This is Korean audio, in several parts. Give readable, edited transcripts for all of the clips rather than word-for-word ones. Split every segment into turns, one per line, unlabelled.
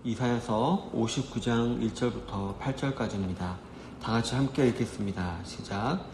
이사야서 59장 1절부터 8절까지입니다. 다 같이 함께 읽겠습니다. 시작.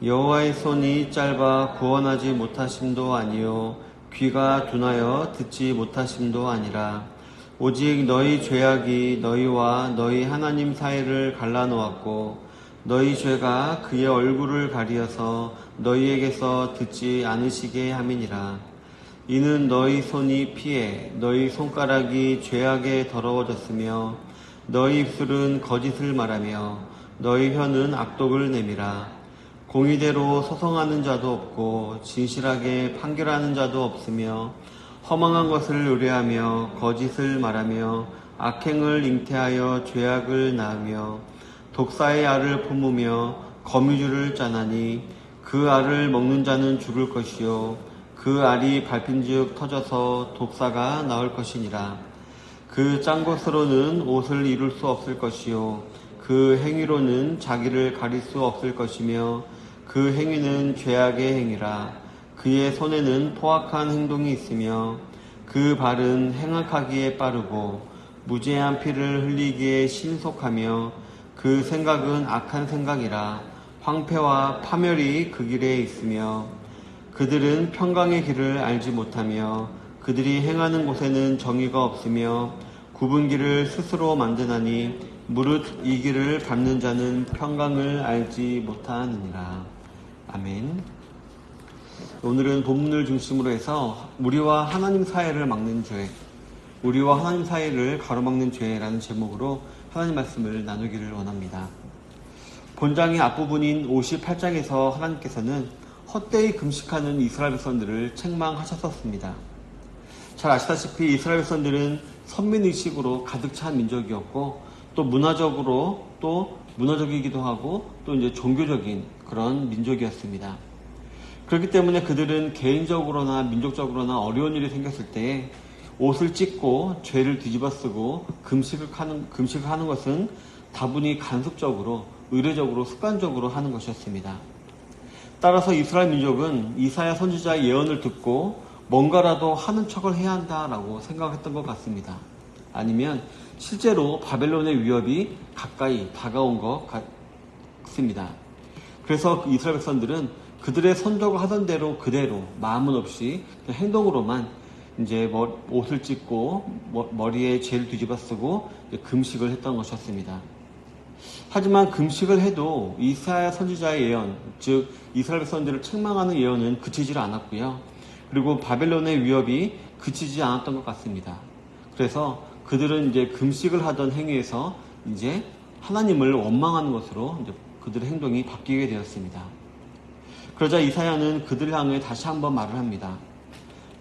여호와의 손이 짧아 구원하지 못하심도 아니요 귀가 둔하여 듣지 못하심도 아니라 오직 너희 죄악이 너희와 너희 하나님 사이를 갈라놓았고 너희 죄가 그의 얼굴을 가리어서 너희에게서 듣지 않으시게 함이니라. 이는 너희 손이 피해 너희 손가락이 죄악에 더러워졌으며 너희 입술은 거짓을 말하며 너희 혀는 악독을 내밀어 공의대로 소송하는 자도 없고 진실하게 판결하는 자도 없으며 허망한 것을 의뢰하며 거짓을 말하며 악행을 잉태하여 죄악을 낳으며 독사의 알을 품으며 거미줄을 짜나니 그 알을 먹는 자는 죽을 것이요 그 알이 밟힌즉 터져서 독사가 나올 것이니라. 그 짠 것으로는 옷을 이룰 수 없을 것이요 그 행위로는 자기를 가릴 수 없을 것이며 그 행위는 죄악의 행위라. 그의 손에는 포악한 행동이 있으며 그 발은 행악하기에 빠르고 무죄한 피를 흘리기에 신속하며 그 생각은 악한 생각이라. 황폐와 파멸이 그 길에 있으며 그들은 평강의 길을 알지 못하며 그들이 행하는 곳에는 정의가 없으며 굽은 길을 스스로 만드나니 무릇 이 길을 밟는 자는 평강을 알지 못하느니라. 아멘. 오늘은 본문을 중심으로 해서 우리와 하나님 사이를 막는 죄, 우리와 하나님 사이를 가로막는 죄라는 제목으로 하나님 말씀을 나누기를 원합니다. 본장의 앞부분인 58장에서 하나님께서는 헛되이 금식하는 이스라엘 백성들을 책망하셨었습니다. 잘 아시다시피 이스라엘 백성들은 선민의식으로 가득 찬 민족이었고 또 문화적이기도 하고 또 이제 종교적인 그런 민족이었습니다. 그렇기 때문에 그들은 개인적으로나 민족적으로나 어려운 일이 생겼을 때 옷을 찢고 죄를 뒤집어 쓰고 금식을 하는 것은 다분히 간습적으로 의례적으로 습관적으로 하는 것이었습니다. 따라서 이스라엘 민족은 이사야 선지자의 예언을 듣고 뭔가라도 하는 척을 해야 한다라고 생각했던 것 같습니다. 아니면 실제로 바벨론의 위협이 가까이 다가온 것 같습니다. 그래서 이스라엘 백성들은 그들의 선조가 하던 대로 그대로 마음은 없이 행동으로만 이제 옷을 찢고 머리에 죄를 뒤집어 쓰고 금식을 했던 것이었습니다. 하지만 금식을 해도 이사야 선지자의 예언, 즉 이스라엘 백성들을 책망하는 예언은 그치지 않았고요. 그리고 바벨론의 위협이 그치지 않았던 것 같습니다. 그래서 그들은 이제 금식을 하던 행위에서 이제 하나님을 원망하는 것으로 이제 그들의 행동이 바뀌게 되었습니다. 그러자 이사야는 그들을 향해 다시 한번 말을 합니다.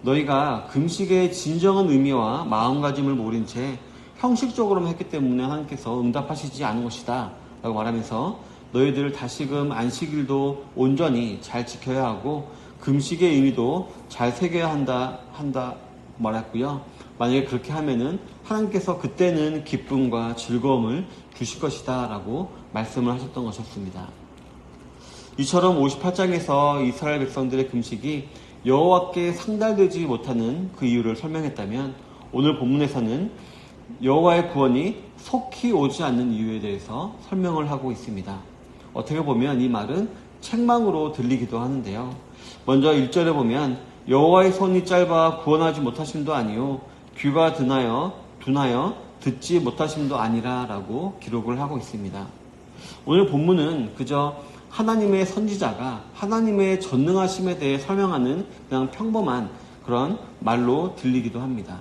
너희가 금식의 진정한 의미와 마음가짐을 모른 채 형식적으로만 했기 때문에 하나님께서 응답하시지 않은 것이다 라고 말하면서 너희들 다시금 안식일도 온전히 잘 지켜야 하고 금식의 의미도 잘 새겨야 한다 말했고요. 만약에 그렇게 하면은 하나님께서 그때는 기쁨과 즐거움을 주실 것이다 라고 말씀을 하셨던 것이었습니다. 이처럼 58장에서 이스라엘 백성들의 금식이 여호와께 상달되지 못하는 그 이유를 설명했다면 오늘 본문에서는 여호와의 구원이 속히 오지 않는 이유에 대해서 설명을 하고 있습니다. 어떻게 보면 이 말은 책망으로 들리기도 하는데요. 먼저 1절에 보면 여호와의 손이 짧아 구원하지 못하심도 아니요 귀가 둔하여 듣지 못하심도 아니라 라고 기록을 하고 있습니다. 오늘 본문은 그저 하나님의 선지자가 하나님의 전능하심에 대해 설명하는 그냥 평범한 그런 말로 들리기도 합니다.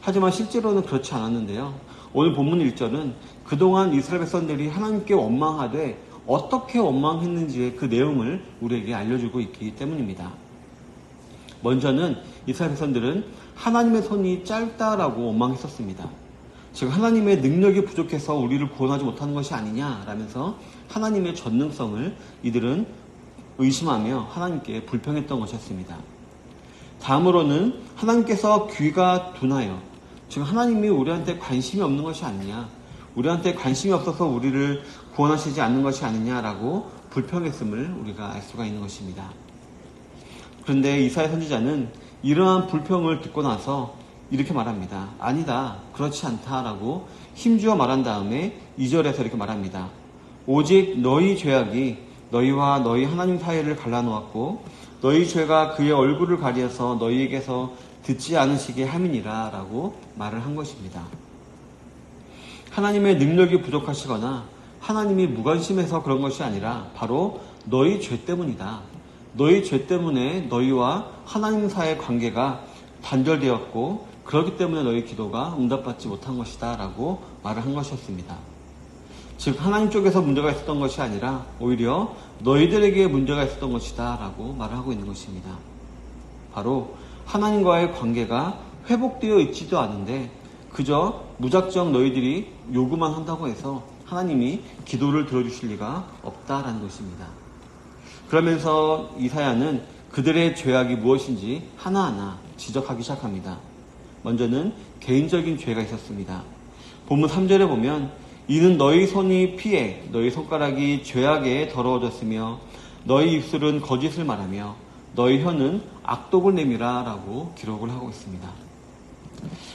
하지만 실제로는 그렇지 않았는데요. 오늘 본문 1절은 그동안 이스라엘 백성들이 하나님께 원망하되 어떻게 원망했는지의 그 내용을 우리에게 알려주고 있기 때문입니다. 먼저는 이스라엘 백성들은 하나님의 손이 짧다라고 원망했었습니다. 즉 하나님의 능력이 부족해서 우리를 구원하지 못하는 것이 아니냐라면서 하나님의 전능성을 이들은 의심하며 하나님께 불평했던 것이었습니다. 다음으로는 하나님께서 귀가 둔하여, 즉 하나님이 우리한테 관심이 없는 것이 아니냐, 우리한테 관심이 없어서 우리를 구원하시지 않는 것이 아니냐라고 불평했음을 우리가 알 수가 있는 것입니다. 그런데 이사야 선지자는 이러한 불평을 듣고 나서 이렇게 말합니다. 아니다, 그렇지 않다라고 힘주어 말한 다음에 2절에서 이렇게 말합니다. 오직 너희 죄악이 너희와 너희 하나님 사이를 갈라놓았고 너희 죄가 그의 얼굴을 가리어서 너희에게서 듣지 않으시게 함이니라 라고 말을 한 것입니다. 하나님의 능력이 부족하시거나 하나님이 무관심해서 그런 것이 아니라 바로 너희 죄 때문이다. 너희 죄 때문에 너희와 하나님 사이의 관계가 단절되었고 그렇기 때문에 너희 기도가 응답받지 못한 것이다 라고 말을 한 것이었습니다. 즉 하나님 쪽에서 문제가 있었던 것이 아니라 오히려 너희들에게 문제가 있었던 것이다 라고 말을 하고 있는 것입니다. 바로 하나님과의 관계가 회복되어 있지도 않은데 그저 무작정 너희들이 요구만 한다고 해서 하나님이 기도를 들어주실 리가 없다라는 것입니다. 그러면서 이사야는 그들의 죄악이 무엇인지 하나하나 지적하기 시작합니다. 먼저는 개인적인 죄가 있었습니다. 본문 3절에 보면 이는 너희 손이 피해 너희 손가락이 죄악에 더러워졌으며 너희 입술은 거짓을 말하며 너희 혀는 악독을 내밀어 라고 기록을 하고 있습니다.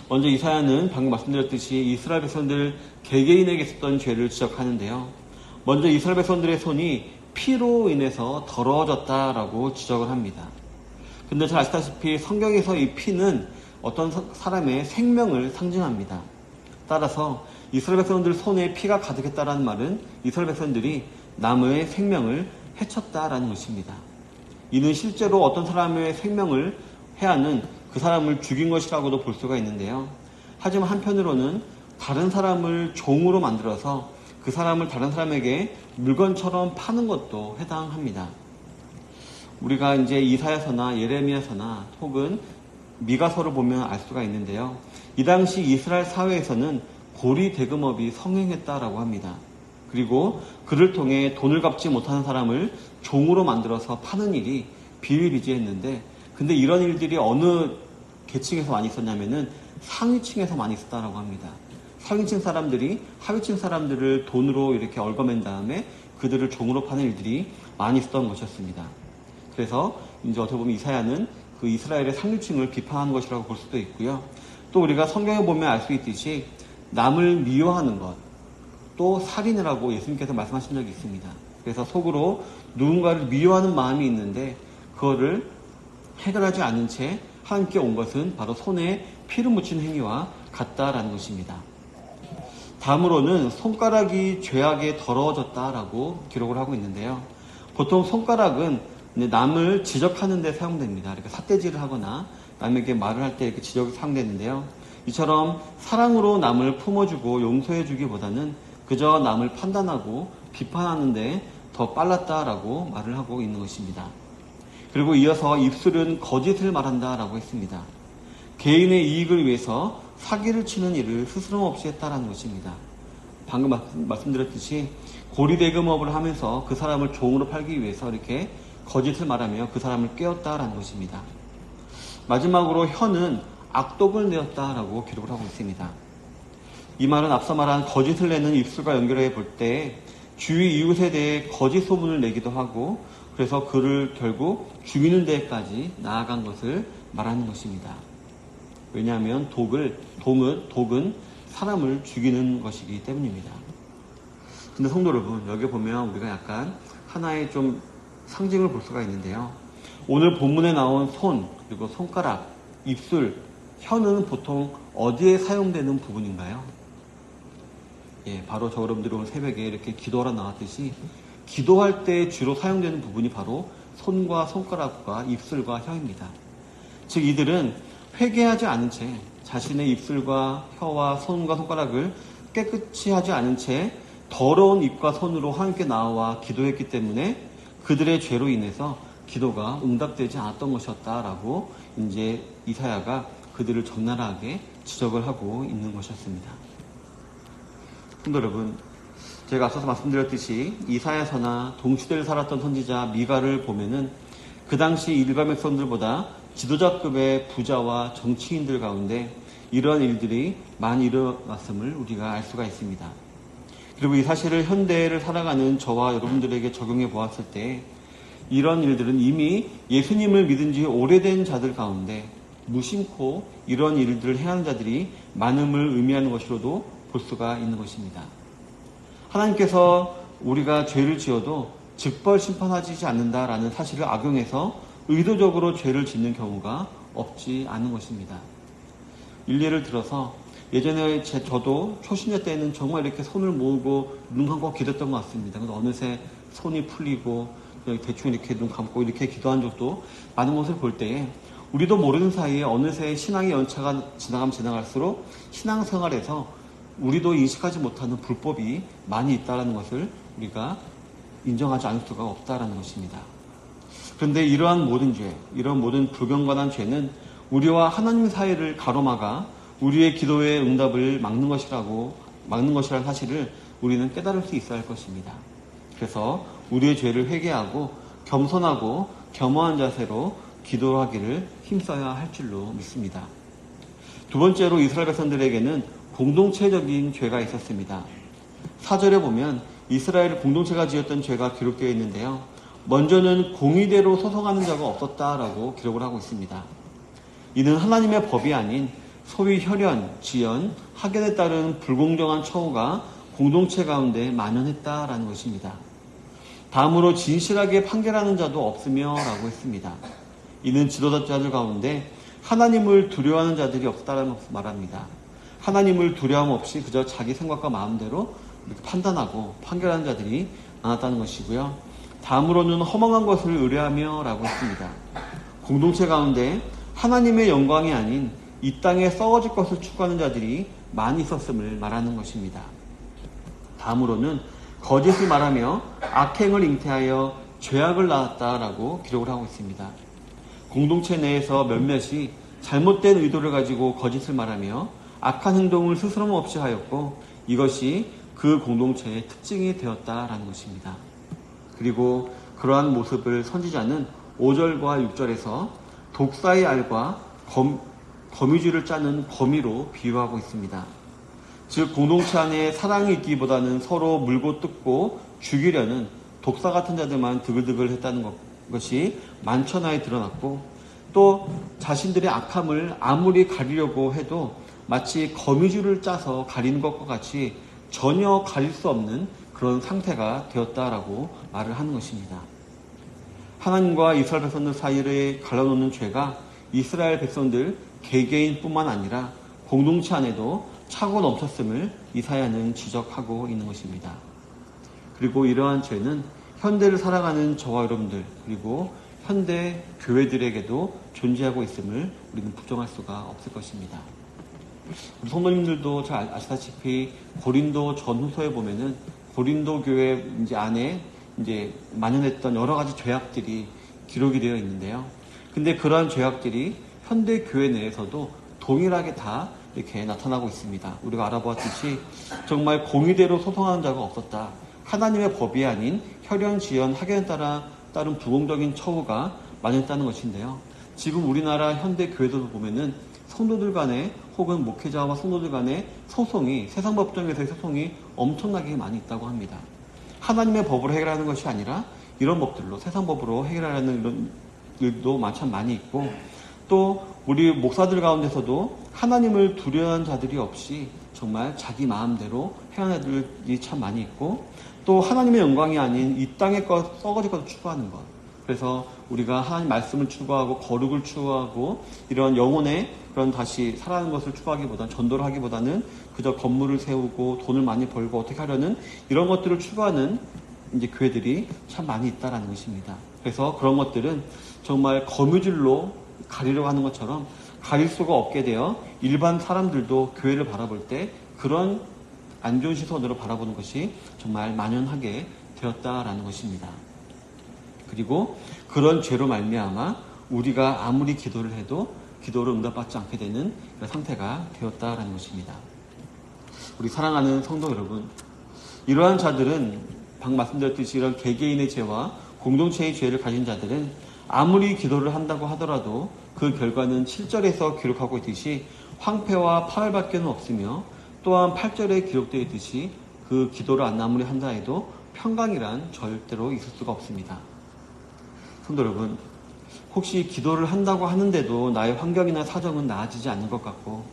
먼저 이사야는 방금 말씀드렸듯이 이스라엘 백성들 개개인에게 있었던 죄를 지적하는데요. 먼저 이스라엘 백성들의 손이 피로 인해서 더러워졌다라고 지적을 합니다. 근데 잘 아시다시피 성경에서 이 피는 어떤 사람의 생명을 상징합니다. 따라서 이스라엘 백성들 손에 피가 가득했다라는 말은 이스라엘 백성들이 남의 생명을 해쳤다라는 것입니다. 이는 실제로 어떤 사람의 생명을 해하는 그 사람을 죽인 것이라고도 볼 수가 있는데요. 하지만 한편으로는 다른 사람을 종으로 만들어서 그 사람을 다른 사람에게 물건처럼 파는 것도 해당합니다. 우리가 이제 이사야서나 예레미야서나 혹은 미가서를 보면 알 수가 있는데요. 이 당시 이스라엘 사회에서는 고리 대금업이 성행했다라고 합니다. 그리고 그를 통해 돈을 갚지 못하는 사람을 종으로 만들어서 파는 일이 비일비재했는데 근데 이런 일들이 어느 계층에서 많이 있었냐면은 상위층에서 많이 있었다라고 합니다. 상위층 사람들이 하위층 사람들을 돈으로 이렇게 얽어맨 다음에 그들을 종으로 파는 일들이 많이 있었던 것이었습니다. 그래서 이제 어떻게 보면 이사야는 그 이스라엘의 상류층을 비판한 것이라고 볼 수도 있고요. 또 우리가 성경에 보면 알 수 있듯이 남을 미워하는 것, 또 살인을 하고 예수님께서 말씀하신 적이 있습니다. 그래서 속으로 누군가를 미워하는 마음이 있는데 그거를 해결하지 않은 채 하나님께 온 것은 바로 손에 피를 묻힌 행위와 같다라는 것입니다. 다음으로는 손가락이 죄악에 더러워졌다라고 기록을 하고 있는데요. 보통 손가락은 남을 지적하는 데 사용됩니다. 이렇게 삿대질을 하거나 남에게 말을 할 때 이렇게 지적이 사용되는데요. 이처럼 사랑으로 남을 품어주고 용서해주기보다는 그저 남을 판단하고 비판하는데 더 빨랐다라고 말을 하고 있는 것입니다. 그리고 이어서 입술은 거짓을 말한다라고 했습니다. 개인의 이익을 위해서 사기를 치는 일을 스스럼 없이 했다라는 것입니다. 방금 말씀드렸듯이 고리대금업을 하면서 그 사람을 종으로 팔기 위해서 이렇게 거짓을 말하며 그 사람을 꿰었다라는 것입니다. 마지막으로 혀는 악독을 내었다라고 기록을 하고 있습니다. 이 말은 앞서 말한 거짓을 내는 입술과 연결해 볼 때 주위 이웃에 대해 거짓 소문을 내기도 하고 그래서 그를 결국 죽이는 데까지 나아간 것을 말하는 것입니다. 왜냐하면 독은 사람을 죽이는 것이기 때문입니다. 근데 성도 여러분, 여기 보면 우리가 약간 하나의 좀 상징을 볼 수가 있는데요. 오늘 본문에 나온 손, 그리고 손가락, 입술, 혀는 보통 어디에 사용되는 부분인가요? 바로 저 여러분들이 오늘 새벽에 이렇게 기도하러 나왔듯이 기도할 때 주로 사용되는 부분이 바로 손과 손가락과 입술과 혀입니다. 즉 이들은 회개하지 않은 채 자신의 입술과 혀와 손과 손가락을 깨끗이 하지 않은 채 더러운 입과 손으로 하나님께 나와 기도했기 때문에 그들의 죄로 인해서 기도가 응답되지 않았던 것이었다라고 이제 이사야가 그들을 적나라하게 지적을 하고 있는 것이었습니다. 성도 여러분, 제가 앞서서 말씀드렸듯이 이사야서나 동시대를 살았던 선지자 미가를 보면은 그 당시 일반 백성들보다 지도자급의 부자와 정치인들 가운데 이러한 일들이 많이 일어났음을 우리가 알 수가 있습니다. 그리고 이 사실을 현대를 살아가는 저와 여러분들에게 적용해 보았을 때 이런 일들은 이미 예수님을 믿은 지 오래된 자들 가운데 무심코 이런 일들을 행하는 자들이 많음을 의미하는 것으로도 볼 수가 있는 것입니다. 하나님께서 우리가 죄를 지어도 즉벌 심판하지 않는다라는 사실을 악용해서 의도적으로 죄를 짓는 경우가 없지 않은 것입니다. 일례를 들어서 예전에 저도 초신자 때는 정말 이렇게 손을 모으고 눈 감고 기도했던 것 같습니다. 근데 어느새 손이 풀리고 대충 이렇게 눈 감고 이렇게 기도한 적도 많은 것을 볼 때에 우리도 모르는 사이에 어느새 신앙의 연차가 지나가면 지나갈수록 신앙생활에서 우리도 인식하지 못하는 불법이 많이 있다는 것을 우리가 인정하지 않을 수가 없다는 것입니다. 그런데 이러한 모든 죄, 이런 모든 불경건한 죄는 우리와 하나님 사이를 가로막아 우리의 기도의 응답을 막는 것이라는 사실을 우리는 깨달을 수 있어야 할 것입니다. 그래서 우리의 죄를 회개하고 겸손하고 겸허한 자세로 기도하기를 힘써야 할 줄로 믿습니다. 두 번째로 이스라엘 백성들에게는 공동체적인 죄가 있었습니다. 4절에 보면 이스라엘 공동체가 지었던 죄가 기록되어 있는데요. 먼저는 공의대로 소송하는 자가 없었다라고 기록을 하고 있습니다. 이는 하나님의 법이 아닌 소위 혈연, 지연, 학연에 따른 불공정한 처우가 공동체 가운데 만연했다라는 것입니다. 다음으로 진실하게 판결하는 자도 없으며 라고 했습니다. 이는 지도자들 가운데 하나님을 두려워하는 자들이 없다라는 것을 말합니다. 하나님을 두려움 없이 그저 자기 생각과 마음대로 이렇게 판단하고 판결하는 자들이 많았다는 것이고요. 다음으로는 허망한 것을 의뢰하며 라고 했습니다. 공동체 가운데 하나님의 영광이 아닌 이 땅에 썩어질 것을 추구하는 자들이 많이 있었음을 말하는 것입니다. 다음으로는 거짓을 말하며 악행을 잉태하여 죄악을 낳았다라고 기록을 하고 있습니다. 공동체 내에서 몇몇이 잘못된 의도를 가지고 거짓을 말하며 악한 행동을 스스럼 없이 하였고 이것이 그 공동체의 특징이 되었다라는 것입니다. 그리고 그러한 모습을 선지자는 5절과 6절에서 독사의 알과 거미줄을 짜는 거미로 비유하고 있습니다. 즉 공동체 안에 사랑이 있기보다는 서로 물고 뜯고 죽이려는 독사 같은 자들만 드글드글 했다는 것이 만천하에 드러났고 또 자신들의 악함을 아무리 가리려고 해도 마치 거미줄을 짜서 가리는 것과 같이 전혀 가릴 수 없는 그런 상태가 되었다라고 말을 하는 것입니다. 하나님과 이스라엘 백성들 사이를 갈라놓는 죄가 이스라엘 백성들 개개인뿐만 아니라 공동체 안에도 차고 넘쳤음을 이사야는 지적하고 있는 것입니다. 그리고 이러한 죄는 현대를 살아가는 저와 여러분들 그리고 현대 교회들에게도 존재하고 있음을 우리는 부정할 수가 없을 것입니다. 우리 성도님들도 잘 아시다시피 고린도 전후서에 보면은 고린도 교회 안에 만연했던 여러 가지 죄악들이 기록이 되어 있는데요. 근데 그러한 죄악들이 현대 교회 내에서도 동일하게 다 이렇게 나타나고 있습니다. 우리가 알아보았듯이 정말 공의대로 소송하는 자가 없었다. 하나님의 법이 아닌 혈연, 지연, 학연에 따른 부공적인 처우가 만연했다는 것인데요. 지금 우리나라 현대 교회도 보면은 성도들 간에 혹은 목회자와 성도들 간의 소송이 세상 법정에서의 소송이 엄청나게 많이 있다고 합니다. 하나님의 법으로 해결하는 것이 아니라 이런 법들로 세상 법으로 해결하는 이런 일도 참 많이 있고 또 우리 목사들 가운데서도 하나님을 두려워하는 자들이 없이 정말 자기 마음대로 행하는 애들이 참 많이 있고 또 하나님의 영광이 아닌 이 땅의 것, 썩어질 것을 추구하는 것. 그래서 우리가 하나님 말씀을 추구하고 거룩을 추구하고 이런 영혼의 그런 다시 살아가는 것을 추구하기보다는 전도를 하기보다는 그저 건물을 세우고 돈을 많이 벌고 어떻게 하려는 이런 것들을 추구하는 교회들이 참 많이 있다라는 것입니다. 그래서 그런 것들은 정말 거미줄로 가리려고 하는 것처럼 가릴 수가 없게 되어 일반 사람들도 교회를 바라볼 때 그런 안 좋은 시선으로 바라보는 것이 정말 만연하게 되었다라는 것입니다. 그리고 그런 죄로 말미암아 우리가 아무리 기도를 해도 기도를 응답받지 않게 되는 상태가 되었다라는 것입니다. 우리 사랑하는 성도 여러분, 이러한 자들은 방금 말씀드렸듯이 이런 개개인의 죄와 공동체의 죄를 가진 자들은 아무리 기도를 한다고 하더라도 그 결과는 7절에서 기록하고 있듯이 황폐와 파멸밖에 없으며 또한 8절에 기록되어 있듯이 그 기도를 안 아무리 한다 해도 평강이란 절대로 있을 수가 없습니다. 성도 여러분, 혹시 기도를 한다고 하는데도 나의 환경이나 사정은 나아지지 않는 것 같고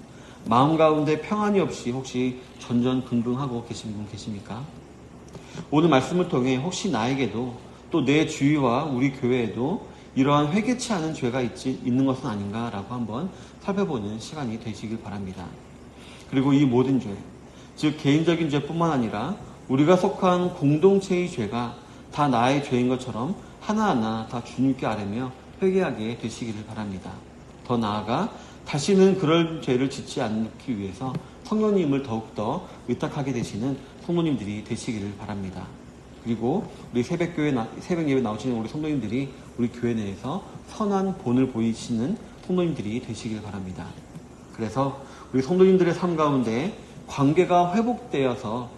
마음 가운데 평안이 없이 혹시 전전긍긍하고 계신 분 계십니까? 오늘 말씀을 통해 혹시 나에게도 또 내 주위와 우리 교회에도 이러한 회개치 않은 죄가 있는 것은 아닌가라고 한번 살펴보는 시간이 되시길 바랍니다. 그리고 이 모든 죄, 즉 개인적인 죄뿐만 아니라 우리가 속한 공동체의 죄가 다 나의 죄인 것처럼 하나하나 다 주님께 아뢰며 회개하게 되시기를 바랍니다. 더 나아가 다시는 그럴 죄를 짓지 않기 위해서 성령님을 더욱더 의탁하게 되시는 성도님들이 되시기를 바랍니다. 그리고 우리 새벽 예배 나오시는 우리 성도님들이 우리 교회 내에서 선한 본을 보이시는 성도님들이 되시길 바랍니다. 그래서 우리 성도님들의 삶 가운데 관계가 회복되어서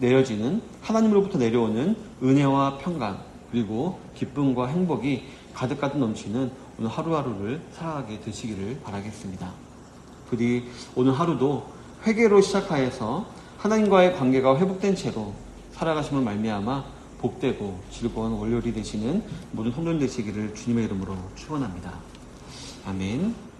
내려지는 하나님으로부터 내려오는 은혜와 평강 그리고 기쁨과 행복이 가득가득 넘치는 오늘 하루하루를 살아가게 되시기를 바라겠습니다. 부디 오늘 하루도 회개로 시작하여서 하나님과의 관계가 회복된 채로 살아가심을 말미암아 복되고 즐거운 월요일이 되시는 모든 성도님 되시기를 주님의 이름으로 축원합니다. 아멘.